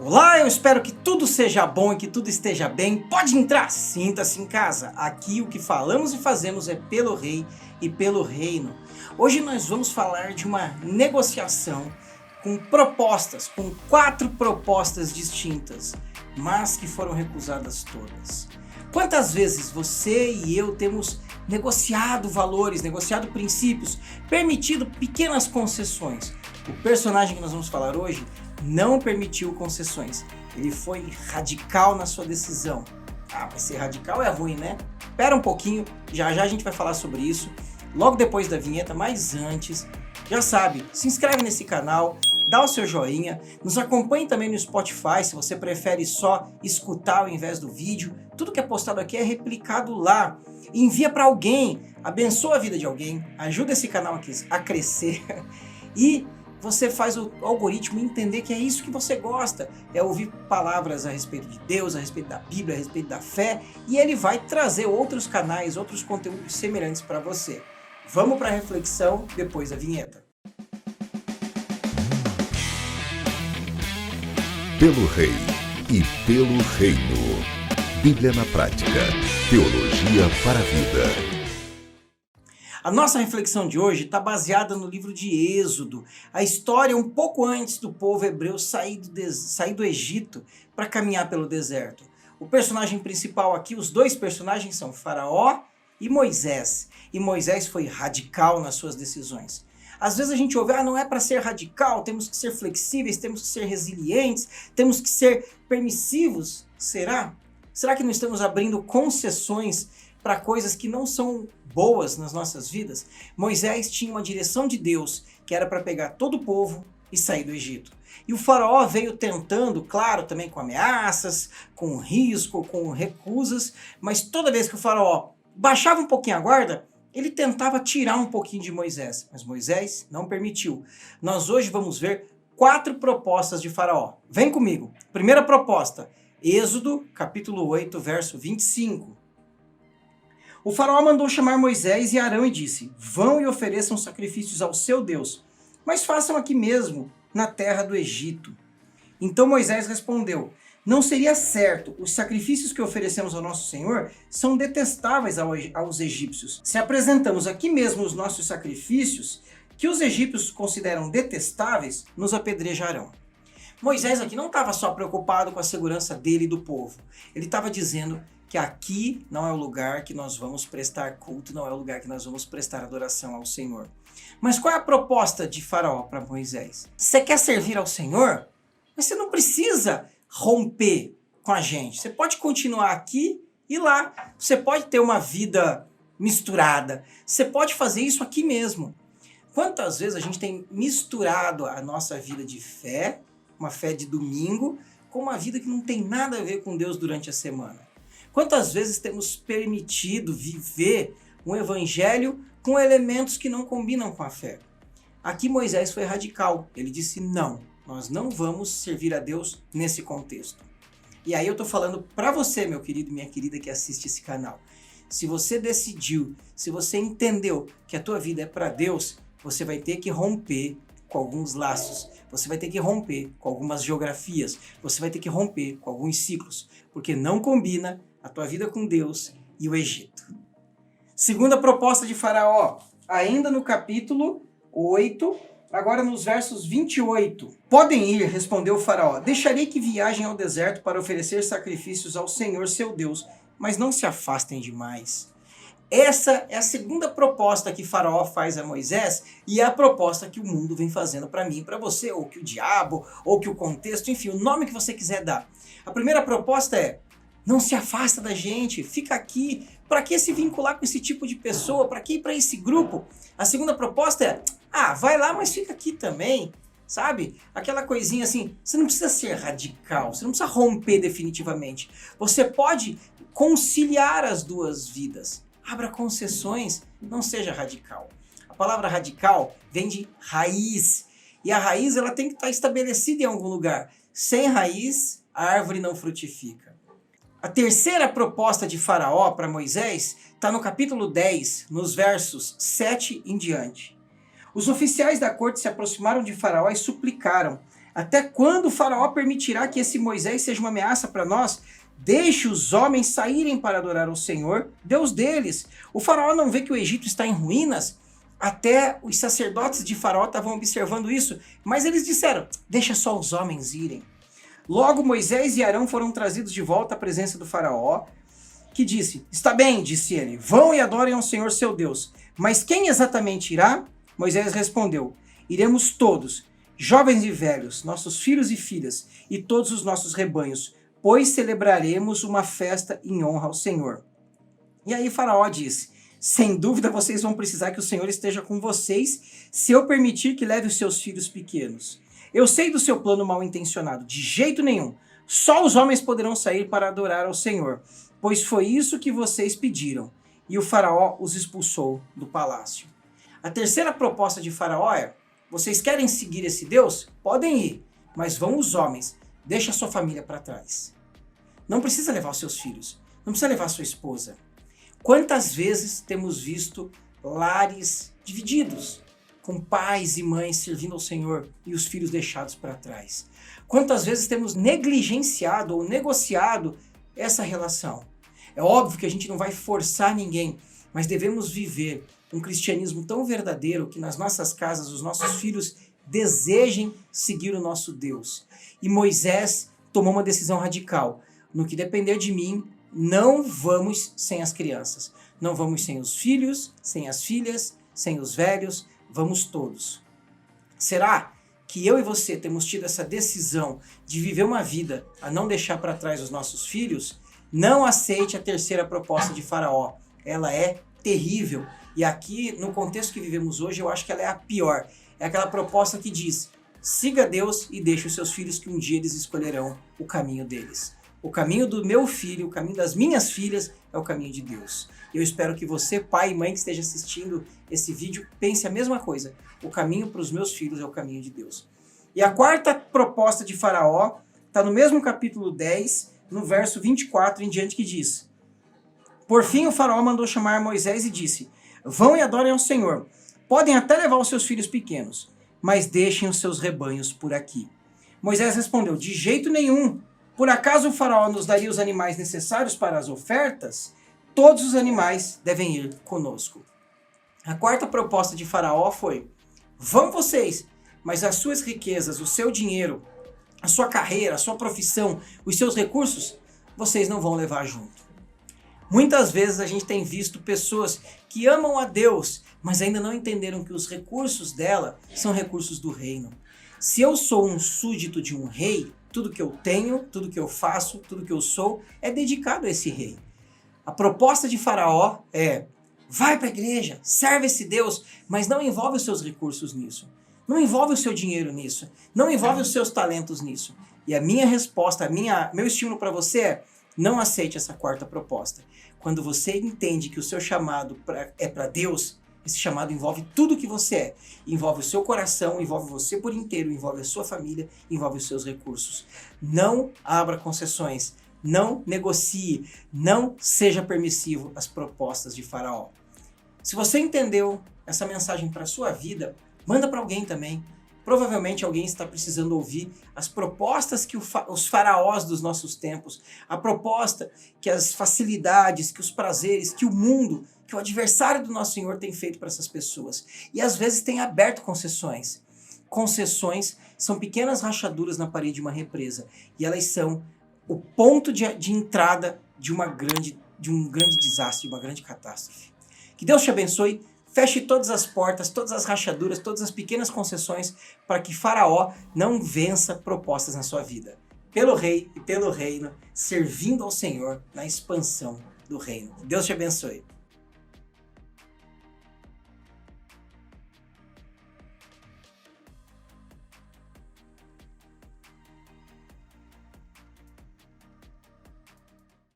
Olá, eu espero que tudo seja bom e que tudo esteja bem. Pode entrar, sinta-se em casa. Aqui o que falamos e fazemos é pelo rei e pelo reino. Hoje nós vamos falar de uma negociação com 4 propostas distintas, mas que foram recusadas todas. Quantas vezes você e eu temos negociado valores, negociado princípios, permitido pequenas concessões? O personagem que nós vamos falar hoje não permitiu concessões. Ele foi radical na sua decisão. Mas ser radical é ruim, né? Espera um pouquinho, já já a gente vai falar sobre isso, logo depois da vinheta, mas antes, já sabe, se inscreve nesse canal, dá o seu joinha, nos acompanhe também no Spotify, se você prefere só escutar ao invés do vídeo. Tudo que é postado aqui é replicado lá. Envia para alguém, abençoa a vida de alguém, ajuda esse canal a crescer e você faz o algoritmo entender que é isso que você gosta, é ouvir palavras a respeito de Deus, a respeito da Bíblia, a respeito da fé, e ele vai trazer outros canais, outros conteúdos semelhantes para você. Vamos para a reflexão depois da vinheta. Pelo Rei e pelo Reino. Bíblia na prática. Teologia para a vida. A nossa reflexão de hoje está baseada no livro de Êxodo, a história um pouco antes do povo hebreu sair do Egito para caminhar pelo deserto. O personagem principal aqui, os dois personagens são Faraó e Moisés. E Moisés foi radical nas suas decisões. Às vezes a gente ouve, não é para ser radical, temos que ser flexíveis, temos que ser resilientes, temos que ser permissivos. Será? Será que não estamos abrindo concessões para coisas que não são boas nas nossas vidas? Moisés tinha uma direção de Deus, que era para pegar todo o povo e sair do Egito. E o faraó veio tentando, claro, também com ameaças, com risco, com recusas, mas toda vez que o faraó baixava um pouquinho a guarda, ele tentava tirar um pouquinho de Moisés, mas Moisés não permitiu. Nós hoje vamos ver 4 propostas de faraó. Vem comigo. Primeira proposta, Êxodo, capítulo 8, verso 25. O faraó mandou chamar Moisés e Arão e disse: vão e ofereçam sacrifícios ao seu Deus, mas façam aqui mesmo, na terra do Egito. Então Moisés respondeu: não seria certo, os sacrifícios que oferecemos ao nosso Senhor são detestáveis aos egípcios. Se apresentamos aqui mesmo os nossos sacrifícios, que os egípcios consideram detestáveis, nos apedrejarão. Moisés aqui não estava só preocupado com a segurança dele e do povo. Ele estava dizendo que aqui não é o lugar que nós vamos prestar culto, não é o lugar que nós vamos prestar adoração ao Senhor. Mas qual é a proposta de Faraó para Moisés? Você quer servir ao Senhor? Mas você não precisa romper com a gente. Você pode continuar aqui e lá. Você pode ter uma vida misturada. Você pode fazer isso aqui mesmo. Quantas vezes a gente tem misturado a nossa vida de fé, uma fé de domingo, com uma vida que não tem nada a ver com Deus durante a semana? Quantas vezes temos permitido viver um evangelho com elementos que não combinam com a fé? Aqui Moisés foi radical. Ele disse: não, nós não vamos servir a Deus nesse contexto. E aí eu estou falando para você, meu querido e minha querida que assiste esse canal. Se você decidiu, se você entendeu que a tua vida é para Deus, você vai ter que romper com alguns laços, você vai ter que romper com algumas geografias, você vai ter que romper com alguns ciclos, porque não combina a tua vida com Deus e o Egito. Segunda proposta de Faraó, ainda no capítulo 8, agora nos versos 28. Podem ir, respondeu o Faraó, deixarei que viajem ao deserto para oferecer sacrifícios ao Senhor seu Deus, mas não se afastem demais. Essa é a segunda proposta que Faraó faz a Moisés e é a proposta que o mundo vem fazendo para mim e para você, ou que o diabo, ou que o contexto, enfim, o nome que você quiser dar. A primeira proposta é: não se afasta da gente, fica aqui. Para que se vincular com esse tipo de pessoa? Para que ir para esse grupo? A segunda proposta é: vai lá, mas fica aqui também. Sabe? Aquela coisinha assim, você não precisa ser radical, você não precisa romper definitivamente. Você pode conciliar as duas vidas. Abra concessões, não seja radical. A palavra radical vem de raiz. E a raiz ela tem que estar estabelecida em algum lugar. Sem raiz, a árvore não frutifica. A terceira proposta de Faraó para Moisés está no capítulo 10, nos versos 7 em diante. Os oficiais da corte se aproximaram de Faraó e suplicaram: Até quando o faraó permitirá que esse Moisés seja uma ameaça para nós? Deixe os homens saírem para adorar ao Senhor, Deus deles. O faraó não vê que o Egito está em ruínas? Até os sacerdotes de faraó estavam observando isso, mas eles disseram, deixa só os homens irem. Logo Moisés e Arão foram trazidos de volta à presença do faraó, que disse, está bem, disse ele, vão e adorem ao Senhor seu Deus. Mas quem exatamente irá? Moisés respondeu, iremos todos, jovens e velhos, nossos filhos e filhas, e todos os nossos rebanhos, pois celebraremos uma festa em honra ao Senhor. E aí Faraó disse, sem dúvida vocês vão precisar que o Senhor esteja com vocês, se eu permitir que leve os seus filhos pequenos. Eu sei do seu plano mal intencionado, de jeito nenhum. Só os homens poderão sair para adorar ao Senhor, pois foi isso que vocês pediram. E o faraó os expulsou do palácio. A terceira proposta de Faraó é, vocês querem seguir esse Deus? Podem ir, mas vão os homens, deixa a sua família para trás. Não precisa levar os seus filhos, não precisa levar a sua esposa. Quantas vezes temos visto lares divididos, com pais e mães servindo ao Senhor e os filhos deixados para trás? Quantas vezes temos negligenciado ou negociado essa relação? É óbvio que a gente não vai forçar ninguém, mas devemos viver um cristianismo tão verdadeiro que nas nossas casas os nossos filhos desejem seguir o nosso Deus. E Moisés tomou uma decisão radical. No que depender de mim, não vamos sem as crianças. Não vamos sem os filhos, sem as filhas, sem os velhos, vamos todos. Será que eu e você temos tido essa decisão de viver uma vida a não deixar para trás os nossos filhos? Não aceite a terceira proposta de Faraó. Ela é terrível. E aqui, no contexto que vivemos hoje, eu acho que ela é a pior. É aquela proposta que diz, siga Deus e deixe os seus filhos que um dia eles escolherão o caminho deles. O caminho do meu filho, o caminho das minhas filhas é o caminho de Deus. Eu espero que você, pai e mãe que esteja assistindo esse vídeo, pense a mesma coisa. O caminho para os meus filhos é o caminho de Deus. E a quarta proposta de Faraó está no mesmo capítulo 10, no verso 24 em diante, que diz, por fim o Faraó mandou chamar Moisés e disse, vão e adorem ao Senhor. Podem até levar os seus filhos pequenos, mas deixem os seus rebanhos por aqui. Moisés respondeu, de jeito nenhum. Por acaso o faraó nos daria os animais necessários para as ofertas? Todos os animais devem ir conosco. A quarta proposta de Faraó foi, vão vocês, mas as suas riquezas, o seu dinheiro, a sua carreira, a sua profissão, os seus recursos, vocês não vão levar junto. Muitas vezes a gente tem visto pessoas que amam a Deus, mas ainda não entenderam que os recursos dela são recursos do reino. Se eu sou um súdito de um rei, tudo que eu tenho, tudo que eu faço, tudo que eu sou é dedicado a esse rei. A proposta de Faraó é, vai para a igreja, serve esse Deus, mas não envolve os seus recursos nisso. Não envolve o seu dinheiro nisso. Não envolve os seus talentos nisso. E a minha resposta, meu estímulo para você é, não aceite essa quarta proposta. Quando você entende que o seu chamado é para Deus, esse chamado envolve tudo que você é. Envolve o seu coração, envolve você por inteiro, envolve a sua família, envolve os seus recursos. Não abra concessões, não negocie, não seja permissivo às propostas de Faraó. Se você entendeu essa mensagem para a sua vida, manda para alguém também. Provavelmente alguém está precisando ouvir as propostas que os faraós dos nossos tempos, a proposta que as facilidades, que os prazeres, que o mundo, que o adversário do nosso Senhor tem feito para essas pessoas. E às vezes tem aberto concessões. Concessões são pequenas rachaduras na parede de uma represa. E elas são o ponto de entrada de um grande desastre, de uma grande catástrofe. Que Deus te abençoe. Feche todas as portas, todas as rachaduras, todas as pequenas concessões para que Faraó não vença propostas na sua vida. Pelo rei e pelo reino, servindo ao Senhor na expansão do reino. Deus te abençoe.